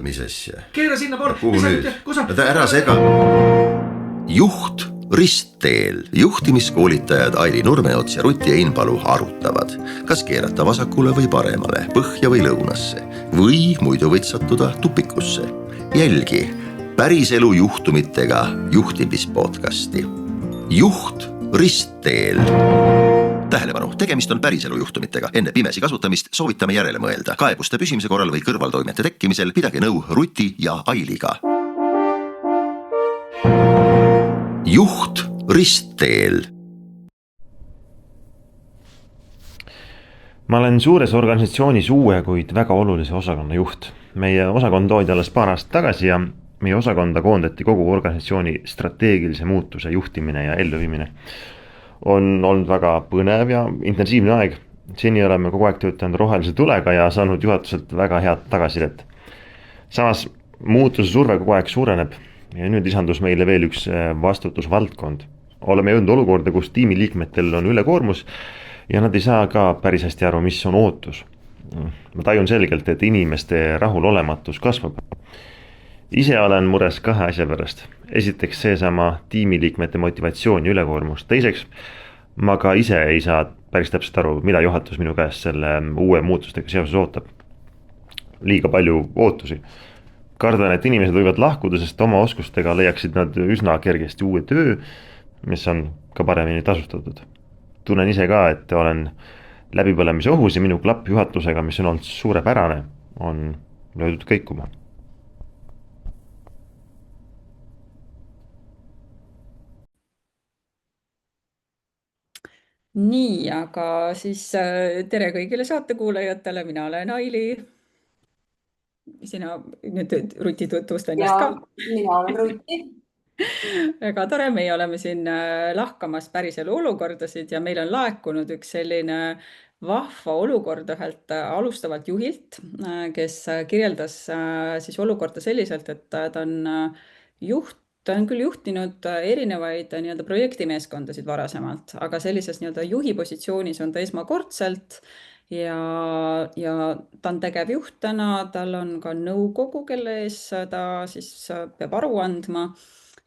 mis asja? Keera sinna poole. Kuhu nüüd? Ära sega. Juht ristteel. Juhtimiskoolitajad Aili Nurmeots ja Ruti Einpalu arutavad, kas keerata vasakule või paremale, põhja või lõunasse või muidu võid sattuda tupikusse. Jälgi päriselu juhtumitega juhtimispodcasti. Juht ristteel. Tähelepanu, tegemist on päriselu juhtumitega. Enne pimesi kasutamist soovitame järele mõelda. Kaebuste püsimise korral või kõrvaltoimete tekkimisel pidage nõu Ruti ja Ailiga. Juht ristteel. Ma olen suures organisatsioonis uue, kuid väga olulise osakonna juht. Meie osakond toodi alles paar aastat tagasi ja meie osakonda koondati kogu organisatsiooni strateegilise muutuse juhtimine ja elluviimine. On olnud väga põnev ja intensiivne aeg. Seni oleme kogu aeg töötanud rohelise tulega ja saanud juhatuselt väga head tagasisidet. Samas muutuse surve kogu aeg suureneb ja nüüd lisandus meile veel üks vastutusvaldkond. Oleme jõudnud olukorda, kus tiimiliikmetel on ülekoormus ja nad ei saa ka päris hästi aru, mis on ootus. Ma tajun selgelt, et inimeste rahulolematus kasvab. Ise olen mures kahe asja pärast. Esiteks seesama tiimiliikmete motivatsioon ja ülekoormus. Teiseks, ma ka ise ei saa päris täpselt aru, mida juhatus minu käest selle uue muutustega seoses ootab. Liiga palju ootusi. Kardan, et inimesed võivad lahkuda, sest oma oskustega leiaksid nad üsna kergesti uue töö, mis on ka paremini tasustatud. Tunnen ise ka, et olen läbipõlemise ohus ja minu klapp juhatusega, mis on olnud suurepärane, on löödud kõikuma. Nii, aga siis tere kõigile saatekuulajatele, mina olen Aili. Sina nüüd Ruti tutvusta ennast ka. Mina olen Ruti. Väga tore, meie oleme siin lahkamas päriselu olukordasid ja meil on laekunud üks selline vahva olukord ühelt alustavalt juhilt, kes kirjeldas siis olukorda selliselt, et ta on küll juhtinud erinevaid nii-öelda projektimeeskondasid varasemalt, aga sellises nii-öelda juhi positsioonis on ta esmakordselt ja ta on tegevjuht täna, tal on ka nõukogu, kelle ees ta siis peab aru andma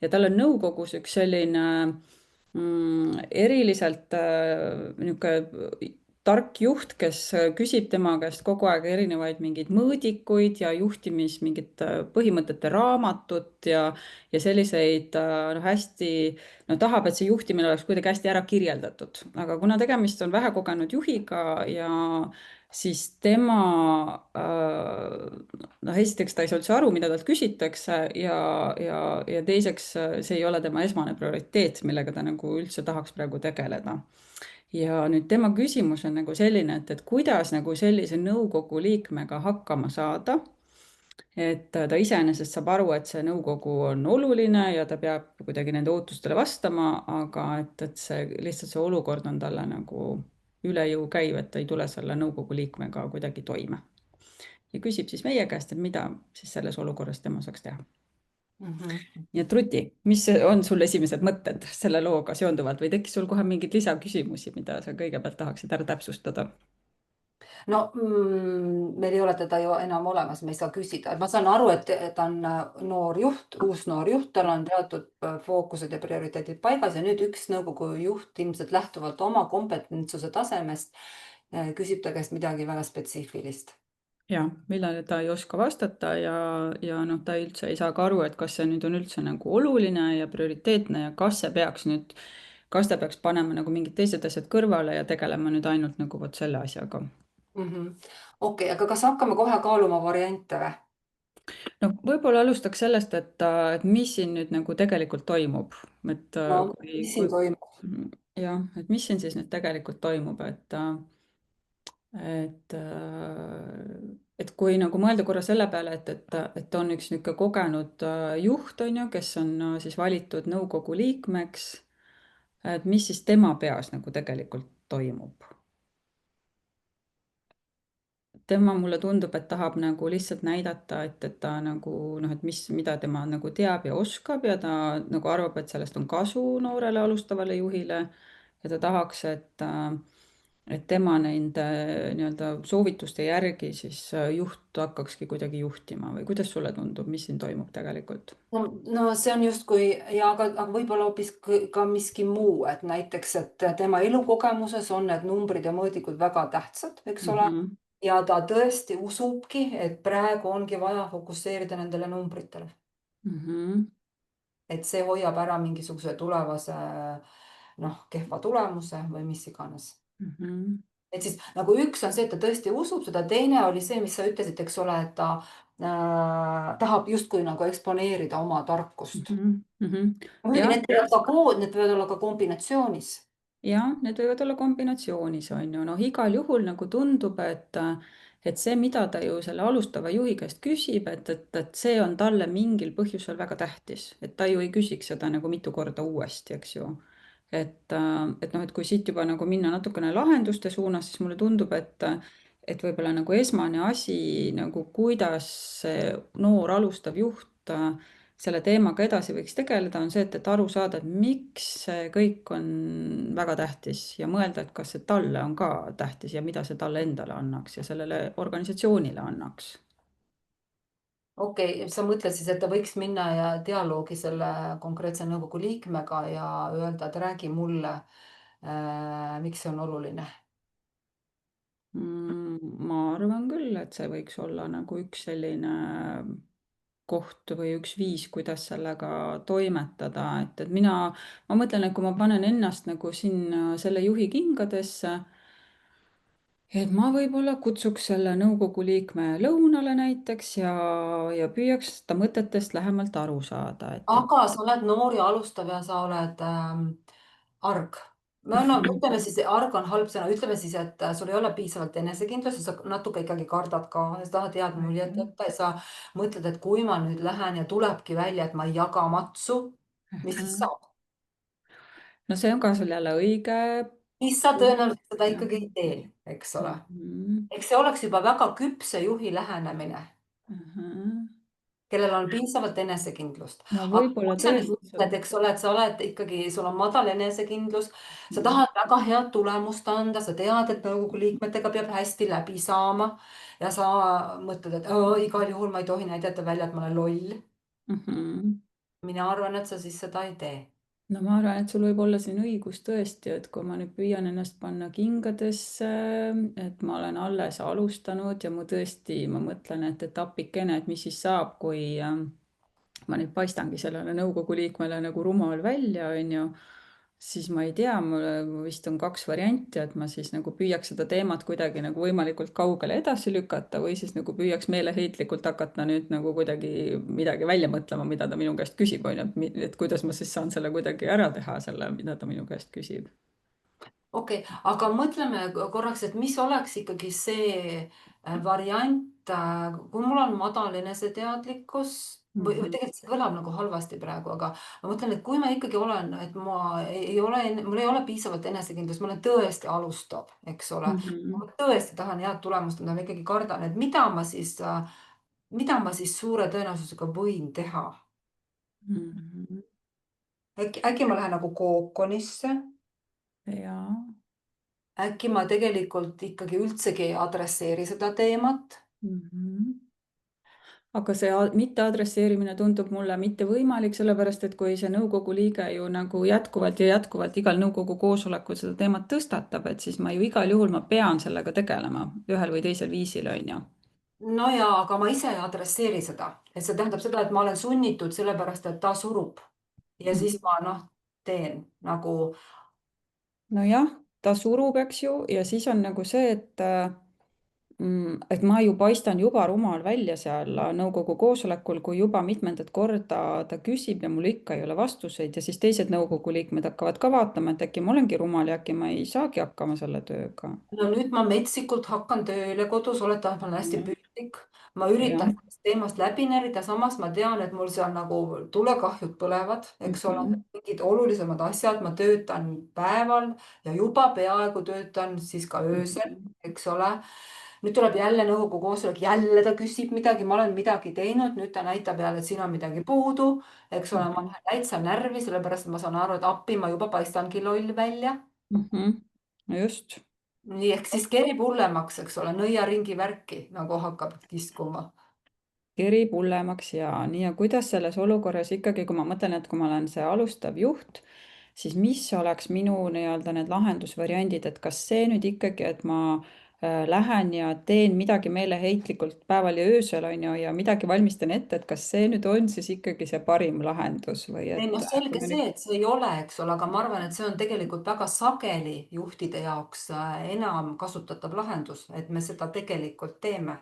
ja tal on nõukogus üks selline eriliselt niisugune tark juht, kes küsib tema käest kogu aeg erinevaid mingeid mõõdikuid ja juhtimis mingit põhimõtete raamatut ja selliseid hästi, tahab, et see juhtimine oleks kuidagi hästi ära kirjeldatud. Aga kuna tegemist on vähekogenud juhiga ja siis tema, esiteks ta ei saa üldse aru, mida talt küsitakse ja teiseks see ei ole tema esmane prioriteet, millega ta nagu üldse tahaks praegu tegeleda. Ja nüüd tema küsimus on nagu selline, et kuidas nagu sellise nõukogu liikmega hakkama saada, et ta iseenesest saab aru, et see nõukogu on oluline ja ta peab kuidagi nende ootustele vastama, aga et see lihtsalt see olukord on talle nagu üle jõu käiv, et ta ei tule selle nõukogu liikmega kuidagi toime. Ja küsib siis meie käest, et mida siis selles olukorras tema saaks teha. Nii et Ruti, mis on sul esimesed mõtted selle looga seonduvalt või tekkis sul kohe mingeid lisaküsimusi, mida sa kõigepealt tahaksid ära täpsustada? No meil ei ole teda ju enam olemas, me ei saa küsida. Ma saan aru, et ta on noor juht, uus noor juht, tal on teatud fookused ja prioriteedid paigas ja nüüd üks nõukogu juht ilmselt lähtuvalt oma kompetentsuse tasemest küsib ta käest midagi väga spetsiifilist. Ja, millele ta ei oska vastata ja ta üldse ei saa ka aru, et kas see nüüd on üldse nagu oluline ja prioriteetne ja kas ta peaks panema nagu mingid teised asjad kõrvale ja tegelema nüüd ainult nagu vot selle asjaga. Okei, aga kas hakkame kohe kaaluma variante või? No võib-olla alustaks sellest, et mis siin nüüd nagu tegelikult toimub. Mis siin toimub? Jah, et mis siin siis nüüd tegelikult toimub, et kui nagu mõelda korra selle peale, et on üks niisugune kogenud juht, on ju, kes on siis valitud nõukogu liikmeks, et mis siis tema peas nagu tegelikult toimub. Tema mulle tundub, et tahab nagu lihtsalt näidata, et ta nagu, et mida tema nagu teab ja oskab ja ta nagu arvab, et sellest on kasu noorele alustavale juhile ja ta tahaks, et tema nende nii-öelda soovituste järgi siis juht hakkakski kuidagi juhtima või kuidas sulle tundub, mis siin toimub tegelikult? no see on justkui ja aga võib-olla hoopis ka miski muu, et näiteks, et tema elukogemuses on need numbrid ja mõõdikud väga tähtsad, eks ole. Mhm. Ja ta tõesti usubki, et praegu ongi vaja fokusseerida nendele numbritele. Mhm. Et see hoiab ära mingisuguse tulevase kehva tulemuse või mis iganes. Mhm. Et siis nagu üks on see, et ta tõesti usub seda, teine oli see, mis sa ütlesid, eks ole, et ta tahab justkui nagu eksponeerida oma tarkust. Mhm. Mhm. muidugi jah, need võivad olla ka kombinatsioonis. jah, need võivad olla kombinatsioonis, on ju, noh, igal juhul nagu tundub, et see, mida ta ju selle alustava juhi käest küsib, et see on talle mingil põhjusel väga tähtis, et ta ju ei küsiks seda nagu mitu korda uuesti, eks ju. Et noh, et kui siit juba nagu minna natukene lahenduste suunas, siis mulle tundub, et võib-olla nagu esmane asi nagu kuidas see noor alustav juht selle teemaga edasi võiks tegeleda, on see, et aru saada, et miks see kõik on väga tähtis ja mõelda, et kas see talle on ka tähtis ja mida see talle endale annaks ja sellele organisatsioonile annaks. Okei, sa mõtled siis, et ta võiks minna ja dialoogi selle konkreetse nõukogu liikmega ja öelda, et räägi mulle, miks see on oluline. Ma arvan küll, et see võiks olla nagu üks selline koht või üks viis, kuidas sellega toimetada, et ma mõtlen, et kui ma panen ennast nagu sinna selle juhi kingadesse, et ma võib-olla kutsuks selle nõukogu liikme lõunale näiteks ja püüaks ta mõtetest lähemalt aru saada, et Aga sa oled noor ja alustav ja sa oled arg. ütleme siis, arg on halb sõna, ütleme siis, et sul ei ole piisavalt enesekindlust ja sa natuke ikkagi kardad ka ja sa tahad head muljet jätta ja sa mõtled, et kui ma nüüd lähen ja tulebki välja, et ma ei jaga matsu, mis siis saab? no see on ka sul jälle õige. Siis sa tõenäoliselt seda Jah. ikkagi ei tee, eks ole. Mhm. Eks see oleks juba väga küpse juhi lähenemine, Mhm. kellel on piisavalt enesekindlust. no Aga võib-olla kui sa nüüd tõesti mõtled, eks ole, et sa oled ikkagi, sul on madal enesekindlus, sa Mhm. tahad väga head tulemust anda, sa tead, et nõukogu liikmetega peab hästi läbi saama ja sa mõtled, et igal juhul ma ei tohi näidata välja, et ma olen loll. Mhm. Mina arvan, et sa siis seda ei tee. no ma arvan, et sul võib olla siin õigus tõesti, et kui ma nüüd püüan ennast panna kingadesse, et ma olen alles alustanud ja ma mõtlen, et appikene, et mis siis saab, kui ma nüüd paistangi sellele nõukogu liikmele nagu rumal välja, on ju, siis ma ei tea, mul vist on kaks varianti, et ma siis nagu püüaks seda teemat kuidagi nagu võimalikult kaugele edasi lükata või siis nagu püüaks meeleheitlikult hakata nüüd nagu kuidagi midagi välja mõtlema, mida ta minu käest küsib, on ju, et kuidas ma siis saan selle kuidagi ära teha, selle, mida ta minu käest küsib. Okei, aga mõtleme korraks, et mis oleks ikkagi see variant, kui mul on madal eneseteadlikkus või Mhm. tegelikult see kõlab nagu halvasti praegu, aga ma mõtlen, et kui ma ikkagi olen, et ma ei ole, mul ei ole piisavalt enesekindlust, ma olen tõesti alustav, eks ole. Mhm. Ma tõesti tahan head tulemust anda, ma ikkagi kardan, et mida ma siis suure tõenäosusega võin teha. Mhm. äkki ma lähen nagu kookonisse, jaa. äkki ma tegelikult ikkagi üldsegi ei adresseeri seda teemat. Mhm. aga see mitte adresseerimine tundub mulle mitte võimalik, sellepärast et kui see nõukogu liige ju nagu jätkuvalt ja jätkuvalt igal nõukogu koosolekul seda teemat tõstatab, et siis ma ju igal juhul ma pean sellega tegelema ühel või teisel viisil, on ju. No jaa, aga ma ise ei adresseeri seda, et see tähendab seda, et ma olen sunnitud sellepärast, et ta surub. Ja siis ma teen nagu, nojah, ta surub, eks ju, ja siis on nagu see, et ma ju paistan juba rumal välja seal nõukogu koosolekul, kui juba mitmendat korda ta küsib ja mul ikka ei ole vastuseid ja siis teised nõukogu liikmed hakkavad ka vaatama, et äkki ma olengi rumal ja äkki ma ei saagi hakkama selle tööga. no nüüd ma metsikult hakkan tööle kodus, olete, ma olen hästi püüdlik. Ma üritan jah. sellest teemast läbi närida, samas ma tean, et mul seal nagu tulekahjud põlevad, eks ole, Mhm. mingid olulisemad asjad, ma töötan päeval ja juba peaaegu töötan siis ka öösel, eks ole. Nüüd tuleb jälle nõukogu koosolek, jälle ta küsib midagi, ma olen midagi teinud, nüüd ta näitab jälle, et siin on midagi puudu, eks ole, ma lähen täitsa närvi, sellepärast et ma saan aru, et appi ma juba paistangi loll välja. Mhm. no just. nii, ehk siis kerib hullemaks, eks ole, nõiaringi värki nagu hakkab kiskuma. kerib hullemaks ja nii, ja kuidas selles olukorras ikkagi, kui ma mõtlen, et kui ma olen see alustav juht, siis mis oleks minu nii-öelda need lahendusvariandid, et kas see nüüd ikkagi, et ma lähen ja teen midagi meeleheitlikult päeval ja öösel, on ju, ja midagi valmistan ette, et kas see nüüd on siis ikkagi see parim lahendus või ei noh, et kui selge me see, nüüd et see ei ole, eks ole, aga ma arvan, et see on tegelikult väga sageli juhtide jaoks enam kasutatav lahendus, et me seda tegelikult teeme.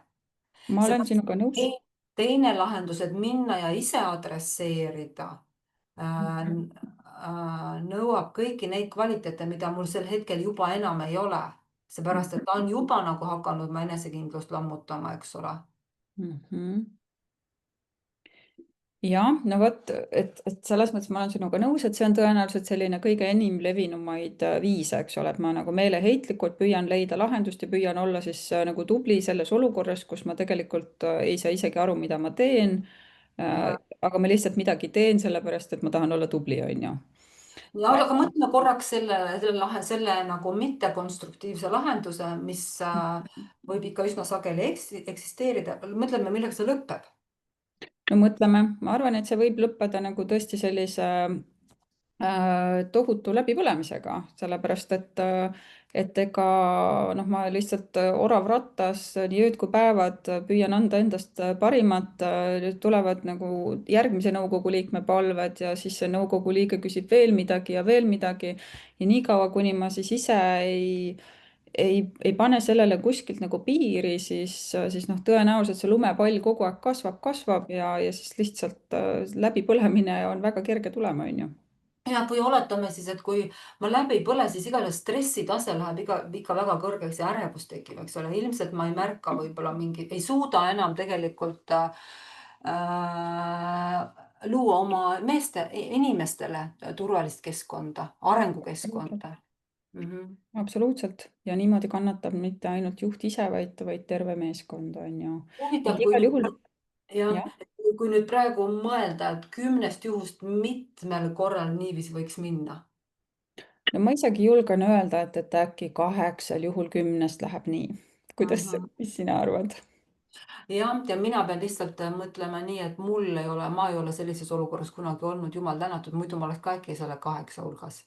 ma olen Seepärast sinuga nõus. teine lahendus, et minna ja ise adresseerida, nõuab kõiki neid kvaliteete, mida mul sel hetkel juba enam ei ole. Seepärast, et ta on juba nagu hakanud mu enesekindlust lammutama, eks ole. Mhm. jah, no vot, et selles mõttes ma olen sinuga nõus, et see on tõenäoliselt selline kõige enim levinumaid viise, eks ole, et ma nagu meeleheitlikult püüan leida lahendust ja püüan olla siis nagu tubli selles olukorras, kus ma tegelikult ei saa isegi aru, mida ma teen. aga ma lihtsalt midagi teen, sellepärast et ma tahan olla tubli, on ju. Ja, aga mõtleme korraks selle nagu mittekonstruktiivse lahenduse, mis võib ikka üsna sageli eksisteerida. Mõtleme, millega see lõpeb. no mõtleme, ma arvan, et see võib lõppeda nagu tõesti sellise tohutu läbipõlemisega, sellepärast et ega noh, ma lihtsalt orav rattas nii ööd kui päevad püüan anda endast parimat, tulevad nagu järgmise nõukogu liikme palved ja siis see nõukogu liige küsib veel midagi ja veel midagi ja niikaua, kuni ma siis ise ei pane sellele kuskilt nagu piiri, siis noh, tõenäoliselt see lumepall kogu aeg kasvab ja siis lihtsalt läbipõlemine on väga kerge tulema, on ju. Ja kui oletame siis, et kui ma läbi ei põle, siis igatahes stressitase läheb ikka väga kõrgeks ja ärevus tekib, eks ole. Ilmselt ma ei märka võib-olla ei suuda enam tegelikult luua oma inimestele turvalist keskkonda, arengukeskkonda. Absoluutselt ja niimoodi kannatab mitte ainult juht ise, vaid terve meeskond, on ju. Huvitav, et igal juhul, jah, jah, kui nüüd praegu mõelda, et 10 juhust mitmel korral niiviisi võiks minna. no ma isegi julgen öelda, et äkki 8 juhul 10 läheb nii. kuidas, mis sina arvad? Jah, ja mina pean lihtsalt mõtlema nii, et ma ei ole sellises olukorras kunagi olnud, jumal tänatud, muidu ma oleks ka äkki selle 8 hulgas.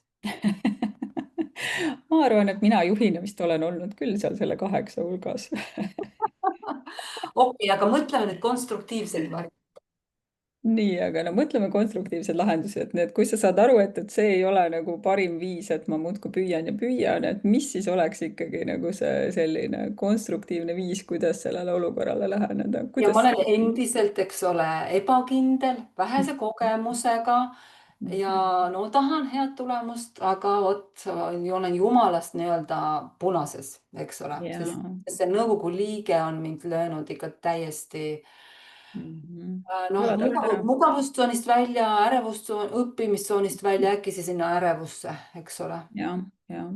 ma arvan, et mina juhina vist olen olnud küll seal selle 8 hulgas. okei, aga mõtleme nüüd konstruktiivseid variante. nii, aga no mõtleme konstruktiivsed lahendused, nii et kui sa saad aru, et see ei ole nagu parim viis, et ma muudkui püüan ja püüan, et mis siis oleks ikkagi nagu see selline konstruktiivne viis, kuidas sellele olukorrale läheneda, Ja ma kuidas? olen endiselt, eks ole, ebakindel, vähese kogemusega ja no tahan head tulemust, aga vot olen jumalast nii-öelda punases, eks ole, sest jaa. see nõukogu liige on mind löönud ikka täiesti Kõlad ära. mugavustsoonist välja, õppimistsoonist välja, äkki sinna ärevusse, eks ole. jah, jah.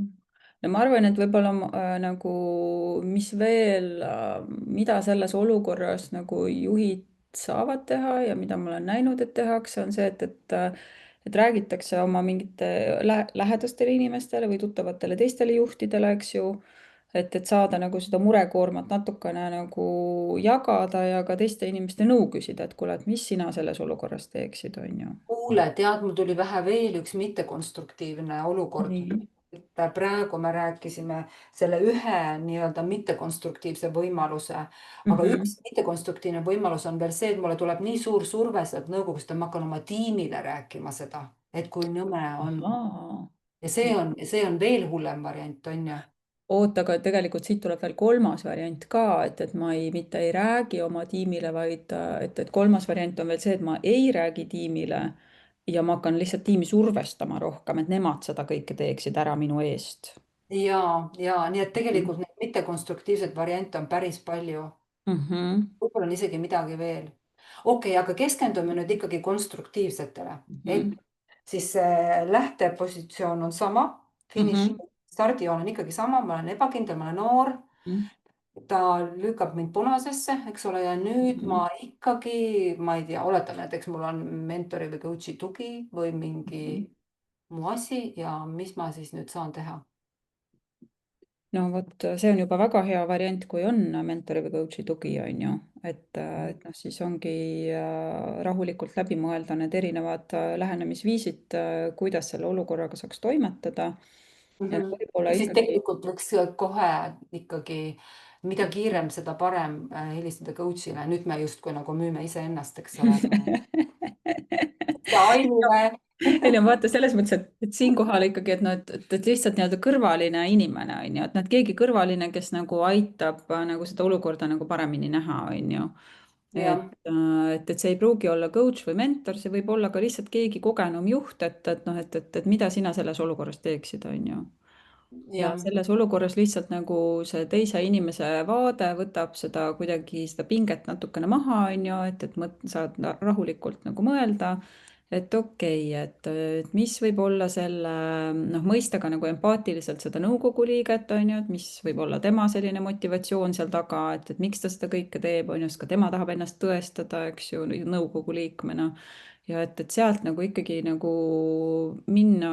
no ma arvan, et võib-olla nagu, mis veel, mida selles olukorras nagu juhid saavad teha ja mida ma olen näinud, et tehakse, on see, et räägitakse oma mingite lähedastele inimestele või tuttavatele teistele juhtidele, eks ju, et saada nagu seda murekoormat natukene nagu jagada ja ka teiste inimeste nõu küsida, et kuule, et mis sina selles olukorras teeksid, on ju. Kuule, tead, mul tuli pähe veel üks mittekonstruktiivne olukord. nii. Et praegu me rääkisime selle ühe nii-öelda mittekonstruktiivse võimaluse, aga üks mittekonstruktiivne võimalus on veel see, et mulle tuleb nii suur surve sealt nõukogust, et ma hakkan oma tiimile rääkima seda, et kui nõme on. Ahaa. Ja see on veel hullem variant, on ju. oota, aga tegelikult siit tuleb veel kolmas variant ka, et ma mitte ei räägi oma tiimile, vaid et kolmas variant on veel see, et ma ei räägi tiimile ja ma hakkan lihtsalt tiimi survestama rohkem, et nemad seda kõike teeksid ära minu eest. Ja nii et tegelikult neid mittekonstruktiivseid variante on päris palju. Võib-olla on isegi midagi veel. Okei, aga keskendume nüüd ikkagi konstruktiivsetele. Siis lähtepositsioon on sama, stardijoon on ikkagi sama, ma olen ebakindel, ma olen noor, ta lükkab mind punasesse, eks ole, ja nüüd ma ikkagi, ma ei tea, oletame näiteks mul on mentori või coach'i tugi või mingi muu asi ja mis ma siis nüüd saan teha? no vot, see on juba väga hea variant, kui on mentori või coach'i tugi, on ju. Et noh, siis ongi rahulikult läbi mõelda need erinevad lähenemisviisid, kuidas selle olukorraga saaks toimetada. Ja võib-olla Siis ikkagi tegelikult võiks kohe ikkagi, mida kiirem, seda parem helistada coach'ile. Nüüd me justkui nagu müüme iseennast, eks ole. Ailile. ei no vaata selles mõttes, et siinkohal ikkagi, et noh, et lihtsalt nii-öelda kõrvaline inimene on ju, et noh, keegi kõrvaline, kes nagu aitab nagu seda olukorda nagu paremini näha, on ju. jah, Et see ei pruugi olla coach või mentor, see võib olla ka lihtsalt keegi kogenum juht, et noh, et mida sina selles olukorras teeksid, on ju. Ja jah. selles olukorras lihtsalt nagu see teise inimese vaade võtab seda kuidagi seda pinget natukene maha, on ju, et saad rahulikult nagu mõelda, et okei, et mis võib olla selle, noh, mõista ka nagu empaatiliselt seda nõukogu liiget, on ju, et mis võib olla tema selline motivatsioon seal taga, et miks ta seda kõike teeb, on ju, sest ka tema tahab ennast tõestada, eks ju, nõukogu liikmena. Ja et sealt nagu ikkagi nagu minna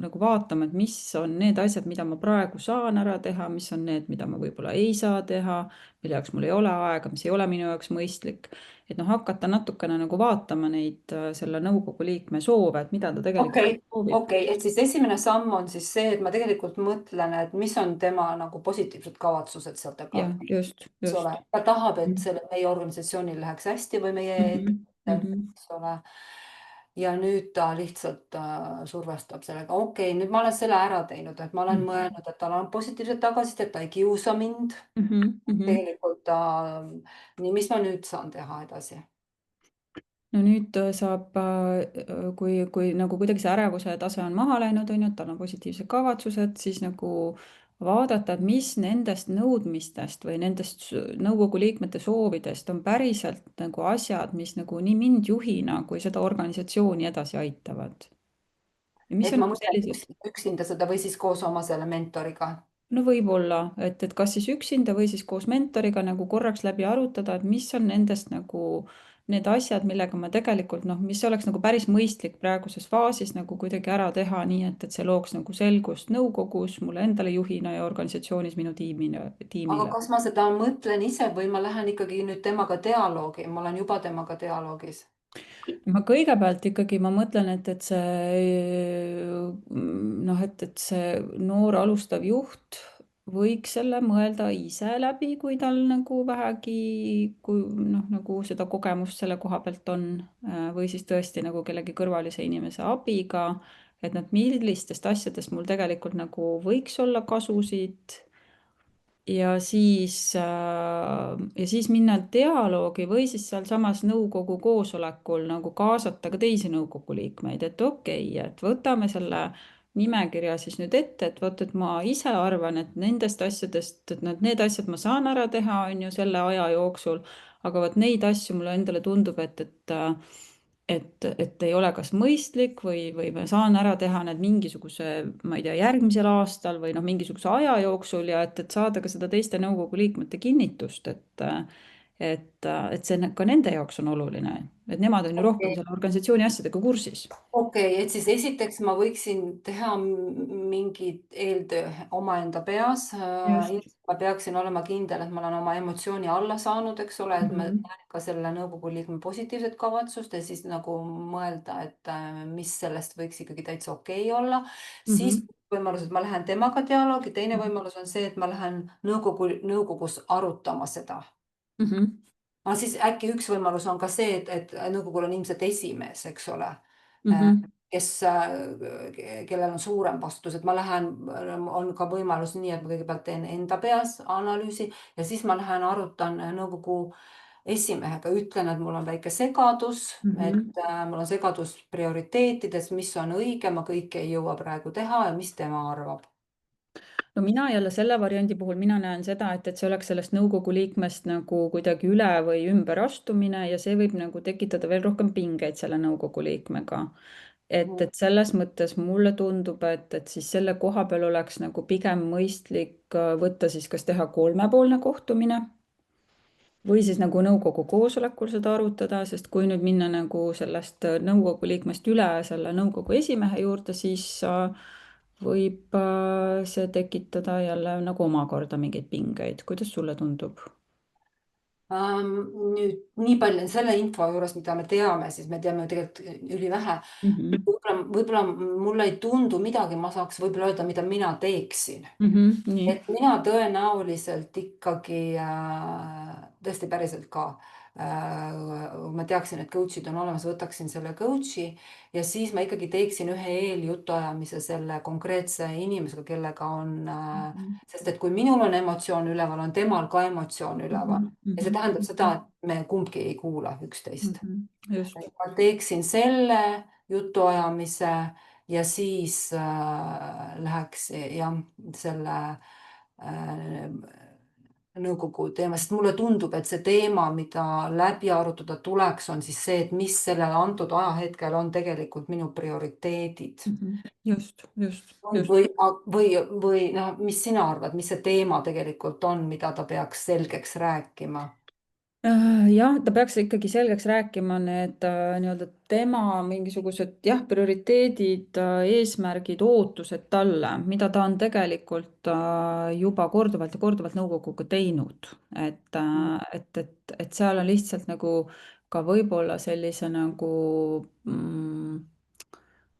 nagu vaatama, et mis on need asjad, mida ma praegu saan ära teha, mis on need, mida ma võib-olla ei saa teha, mille jaoks mul ei ole aega, mis ei ole minu jaoks mõistlik. Et noh, hakata natukene nagu vaatama neid selle nõukogu liikme soove, et mida ta tegelikult soovib. okei, et siis esimene samm on siis see, et ma tegelikult mõtlen, et mis on tema nagu positiivsed kavatsused seal taga. Jah, just, Eks ole, just. ta tahab, et selle meie organisatsioonil läheks hästi või meie ettevõttel, eks ole. Ja nüüd ta lihtsalt survestab sellega. Okei, nüüd ma olen selle ära teinud, et ma olen mõelnud, et tal on positiivset tagasisidet, ta ei kiusa mind. Tegelikult nii, mis ma nüüd saan teha edasi? No nüüd saab, kui nagu kuidagi see ärevuse tase on maha läinud, on ju, et tal on positiivsed kavatsused, siis nagu vaadata, et mis nendest nõudmistest või nendest nõukogu liikmete soovidest on päriselt nagu asjad, mis nagu nii mind juhina kui seda organisatsiooni edasi aitavad. Ja mis Et on ma nagu mõtlen sellised, üksinda seda või siis koos oma selle mentoriga. no võib-olla, et kas siis üksinda või siis koos mentoriga nagu korraks läbi arutada, et mis on nendest nagu need asjad, millega ma tegelikult noh, mis oleks nagu päris mõistlik praeguses faasis nagu kuidagi ära teha, nii et see looks nagu selgust nõukogus, mulle endale juhina ja organisatsioonis minu Aga tiimile. kas ma seda mõtlen ise või ma lähen ikkagi nüüd temaga dialoogi, ma olen juba temaga dialoogis? Ma kõigepealt ikkagi ma mõtlen, et see noh, et see noor alustav juht võiks selle mõelda ise läbi, kui tal nagu vähegi, kui noh, nagu seda kogemust selle koha pealt on, või siis tõesti nagu kellegi kõrvalise inimese abiga, et noh, millistest asjadest mul tegelikult nagu võiks olla kasusid ja siis minna dialoogi või siis sealsamas nõukogu koosolekul nagu kaasata ka teisi nõukogu liikmeid, et okei, et võtame selle nimekirja siis nüüd ette, et vot, et ma ise arvan, et nendest asjadest, et need asjad ma saan ära teha, on ju, selle aja jooksul, aga vot neid asju mulle endale tundub, et ei ole kas mõistlik või ma saan ära teha need mingisuguse, ma ei tea, järgmisel aastal või noh, mingisuguse aja jooksul ja et saada ka seda teiste nõukogu liikmete kinnitust, et see ka nende jaoks on oluline, et nemad on ju rohkem okei, selle organisatsiooni asjadega kursis. et siis esiteks ma võiksin teha mingit eeltöö omaenda peas. Just. Ma peaksin olema kindel, et ma olen oma emotsiooni alla saanud, eks ole, et ma Mhm. näen ka selle nõukogu liikme positiivset kavatsust ja siis nagu mõelda, et mis sellest võiks ikkagi täitsa okei olla. Siis Mhm. võimalus, et ma lähen temaga dialoogi, teine võimalus on see, et ma lähen nõukogus arutama seda. Mhm. Aga siis äkki üks võimalus on ka see, et nõukogul on ilmselt esimees, eks ole, Mhm. kes, kellel on suurem vastutus, et ma lähen, on ka võimalus nii, et ma kõigepealt teen enda peas analüüsi ja siis ma lähen arutan nõukogu esimehega, ütlen, et mul on väike segadus, et Mhm. mul on segadus prioriteetides, mis on õige, ma kõike ei jõua praegu teha ja mis tema arvab. No mina jälle selle variandi puhul, mina näen seda, et see oleks sellest nõukogu liikmest nagu kuidagi üle või ümber astumine ja see võib nagu tekitada veel rohkem pingeid selle nõukogu liikmega. Et selles mõttes mulle tundub, et siis selle koha peal oleks nagu pigem mõistlik võtta siis kas teha kolmepoolne kohtumine või siis nagu nõukogu koosolekul seda arutada, sest kui nüüd minna nagu sellest nõukogu liikmest üle selle nõukogu esimehe juurde, siis võib see tekitada jälle nagu omakorda mingeid pingeid. Kuidas sulle tundub? Nüüd nii palju selle info juures, mida me teame, siis me teame ju tegelikult ülivähe. Võib-olla mulle ei tundu midagi, ma saaks võib-olla öelda, mida mina teeksin. Nii. Et mina tõenäoliselt ikkagi tõesti päriselt ka ma teaksin, et coach'id on olemas, võtaksin selle coach'i ja siis ma ikkagi teeksin ühe eeljutuajamise selle konkreetse inimesega, kellega on, sest et kui minul on emotsioon üleval, on temal ka emotsioon üleval. Ja see tähendab seda, et me kumbki ei kuula üksteist. Just. Ma teeksin selle jutuajamise ja siis läheks jah, selle nõukogu teema, sest mulle tundub, et see teema, mida läbi arutada tuleks, on siis see, et mis sellel antud ajahetkel on tegelikult minu prioriteedid. Just. Või noh, mis sina arvad, mis see teema tegelikult on, mida ta peaks selgeks rääkima? Jah, ta peaks ikkagi selgeks rääkima need nii-öelda tema mingisugused prioriteedid, eesmärgid, ootused talle, mida ta on tegelikult juba korduvalt ja korduvalt nõukoguga teinud. Et seal on lihtsalt nagu ka võib-olla sellise nagu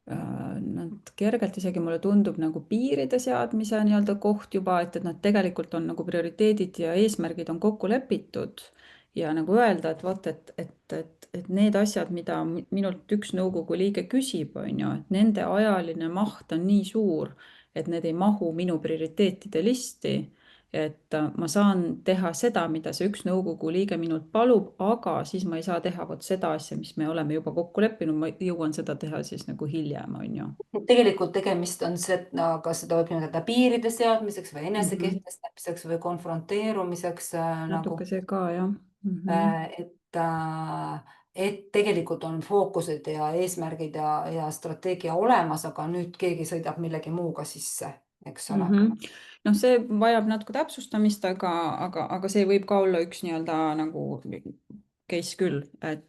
nad kergelt isegi mulle tundub nagu piiride seadmise nii-öelda koht juba, et nad tegelikult on nagu prioriteedid ja eesmärgid on kokku lepitud ja nagu öelda, et vot, et need asjad, mida minult üks nõukogu liige küsib, on ju, et nende ajaline maht on nii suur, et need ei mahu minu prioriteetide listi. Et ma saan teha seda, mida see üks nõukogu liige minult palub, aga siis ma ei saa teha vot seda asja, mis me oleme juba kokku leppinud, ma jõuan seda teha siis nagu hiljem, on ju. Tegelikult tegemist on see, kas seda võib nimetada piiride seadmiseks või enese kehtestamiseks või konfronteerumiseks. Natuke see ka, jah. Et tegelikult on fookused ja eesmärgid ja strateegia olemas, aga nüüd keegi sõidab millegi muuga sisse, eks ole. Noh, see vajab natuke täpsustamist, aga see võib ka olla üks nii-öelda nagu case küll, et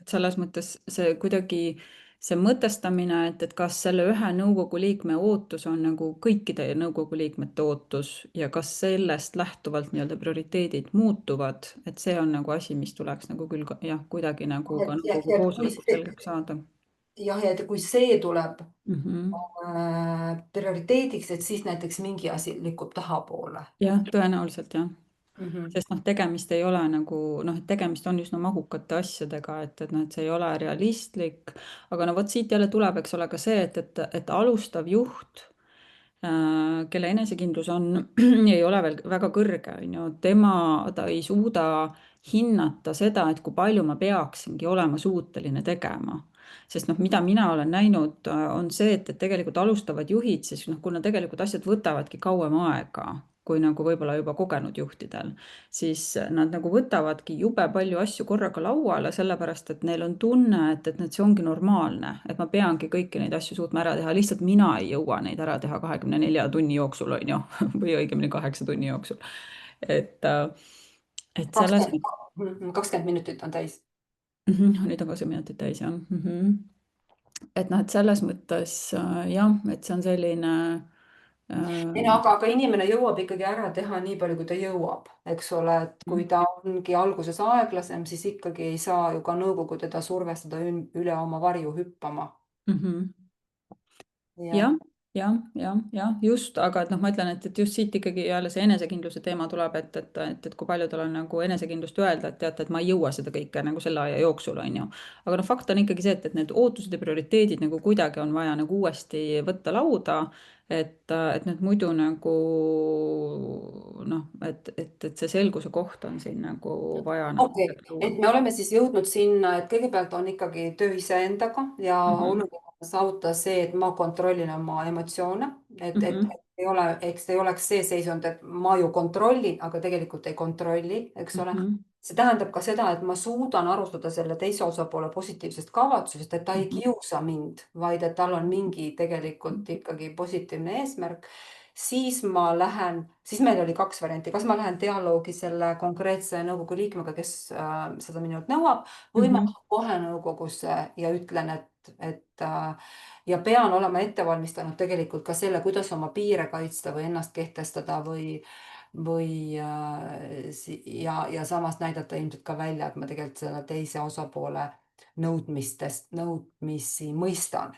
selles mõttes see kuidagi see mõtestamine, et kas selle ühe nõukogu liikme ootus on nagu kõikide nõukogu liikmete ootus ja kas sellest lähtuvalt nii-öelda prioriteedid muutuvad, et see on nagu asi, mis tuleks nagu küll jah, kuidagi nagu ka nõukogu koosolekut selgeks saada. Jah, ja kui see tuleb prioriteediks, et siis näiteks mingi asi lükkub tahapoole. Jah, tõenäoliselt jah. Sest tegemist ei ole nagu, et tegemist on üsna mahukate asjadega, et see ei ole realistlik, aga vot siit jälle tuleb, eks ole, ka see, et alustav juht, kelle enesekindlus ei ole veel väga kõrge, on ju, ta ei suuda hinnata seda, et kui palju ma peaksingi olema suuteline tegema. Sest mida mina olen näinud, on see, et tegelikult alustavad juhid, siis kuna tegelikult asjad võtavadki kauem aega, kui nagu võib-olla juba kogenud juhtidel, siis nad nagu võtavadki jube palju asju korraga lauale, sellepärast et neil on tunne, et see ongi normaalne, et ma peangi kõiki neid asju suutma ära teha, lihtsalt mina ei jõua neid ära teha 24 tunni jooksul, on ju, või õigemini 8 tunni jooksul. Et selles... 20 minutit on täis. Nüüd on 20 minutit täis, jah. Et selles mõttes jah, et see on selline... Aga inimene jõuab ikkagi ära teha nii palju, kui ta jõuab, eks ole, et kui ta ongi alguses aeglasem, siis ikkagi ei saa ju ka nõukogu teda survestada üle oma varju hüppama. Jah, just, aga ma ütlen, et just siit ikkagi jälle see enesekindluse teema tuleb, et kui palju tal on nagu enesekindlust öelda, et teate, et ma ei jõua seda kõike nagu selle aja jooksul, on ju. Aga fakt on ikkagi see, et need ootused ja prioriteedid nagu kuidagi on vaja nagu uuesti võtta lauda, et need muidu nagu et see selguse koht on siin nagu vaja. Okei, et me oleme siis jõudnud sinna, et kõigepealt on ikkagi töö iseendaga ja oluline saavutada see, et ma kontrollin oma emotsioone, et ei ole, eks ei oleks see seisund, et ma ju kontrollin, aga tegelikult ei kontrolli, eks ole. See tähendab ka seda, et ma suudan arutada selle teise osapoole positiivsest kavatsusest, et ta ei kiusa mind, vaid et tal on mingi tegelikult ikkagi positiivne eesmärk. Siis meil oli 2 varianti, kas ma lähen dialoogi selle konkreetse nõukogu liikmega, kes seda minult nõuab, või ma kohe nõukogusse ja ütlen, et ja pean olema ette valmistanud tegelikult ka selle, kuidas oma piire kaitsta või ennast kehtestada ja samas näidata ilmselt ka välja, et ma tegelikult selle teise osapoole nõudmisi mõistan.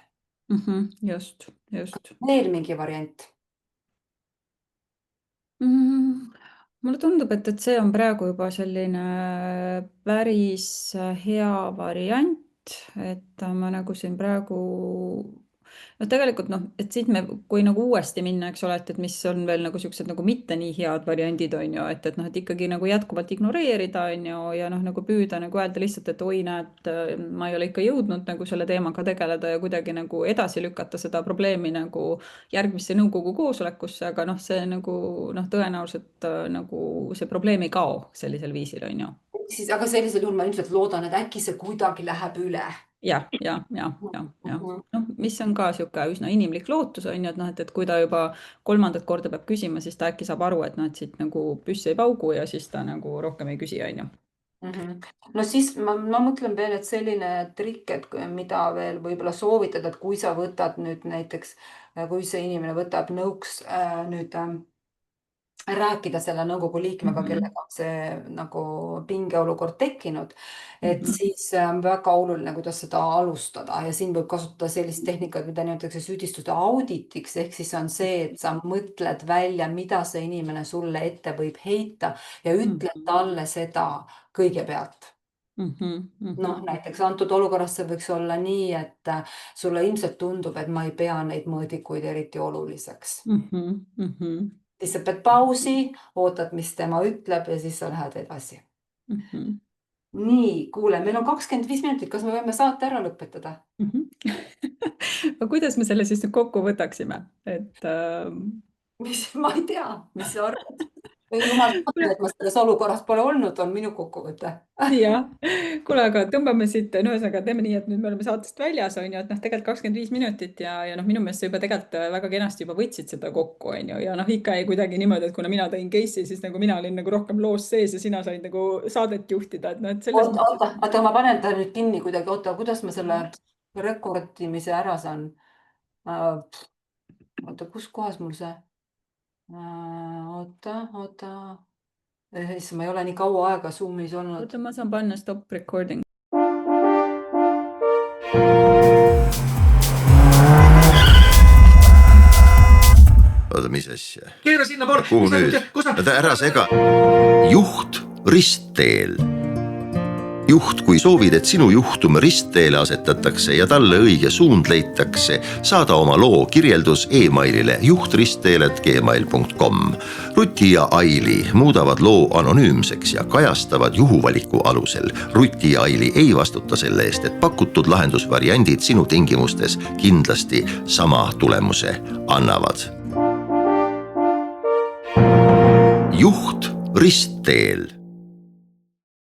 Just. Veel mingi variant? Mulle tundub, et see on praegu juba selline päris hea variant, et ma nagu siin praegu tegelikult et siit kui nagu uuesti minna, eks ole, et mis on veel nagu siuksed nagu mitte nii head variandid on ju, et et ikkagi nagu jätkuvalt ignoreerida on ju ja nagu püüda nagu öelda lihtsalt, et oi näed, ma ei ole ikka jõudnud nagu selle teemaga tegeleda ja kuidagi nagu edasi lükata seda probleemi nagu järgmisse nõukogu koosolekusse, aga see nagu tõenäoliselt nagu see probleem ei kao sellisel viisil on ju. Aga sellisel juhul ma ilmselt loodan, et äkki see kuidagi läheb üle. Ja. Mis on ka siuke üsna inimlik lootus on ju, et kui ta juba 3. korda peab küsima, siis ta äkki saab aru, et siit nagu püss ei paugu ja siis ta nagu rohkem ei küsi on ju. No siis ma mõtlen veel, et selline trikk, et mida veel võib-olla soovitada, et kui sa võtad nüüd näiteks, kui see inimene võtab nõuks nüüd rääkida selle nõukogu liikmega, kellega on see nagu pingeolukord tekkinud, et siis on väga oluline, kuidas seda alustada ja siin võib kasutada sellist tehnikat, mida nimetatakse süüdistuste auditiks, ehk siis on see, et sa mõtled välja, mida see inimene sulle ette võib heita ja ütled talle seda kõigepealt. Näiteks antud olukorras see võiks olla nii, et sulle ilmselt tundub, et ma ei pea neid mõõdikuid eriti oluliseks. Siis sa pead pausi, ootad, mis tema ütleb ja siis sa lähed edasi. Nii, kuule, meil on 25 minutit, kas me võime saate ära lõpetada? Aga kuidas me selle siis nüüd kokku võtaksime? Ma ei tea, mis sa arvad? Jumal, et ma selles olukorras pole olnud, on minu kokkuvõte. Jah, kuule, aga tõmbame siit, ühesõnaga teeme nii, et nüüd me oleme saatest väljas on ju, et tegelikult 25 minutit ja minu meelest sa juba tegelikult väga kenasti juba võtsid seda kokku on ju ja ikka ei kuidagi niimoodi, et kuna mina tõin case'i, siis nagu mina olin nagu rohkem loos sees ja sina said nagu saadet juhtida, et selles Oota, ma panen ta nüüd kinni kuidagi, kuidas ma selle rekordimise ära saan? Oota, kus kohas mul see? Oota. Ma ei ole nii kaua aega Zoomis olnud. Oota, ma saan panna stop recording. Oota, mis asja? Keera sinna poole. Kuhu nüüd? Oota, ära sega. Juht ristteel. Juht, kui soovid, et sinu juhtum ristteele asetatakse ja talle õige suund leitakse, saada oma loo kirjeldus e-mailile juhtristteele@gmail.com. Ruti ja Aili muudavad loo anonüümseks ja kajastavad juhuvaliku alusel. Ruti ja Aili ei vastuta selle eest, et pakutud lahendusvariandid sinu tingimustes kindlasti sama tulemuse annavad. Juht ristteel.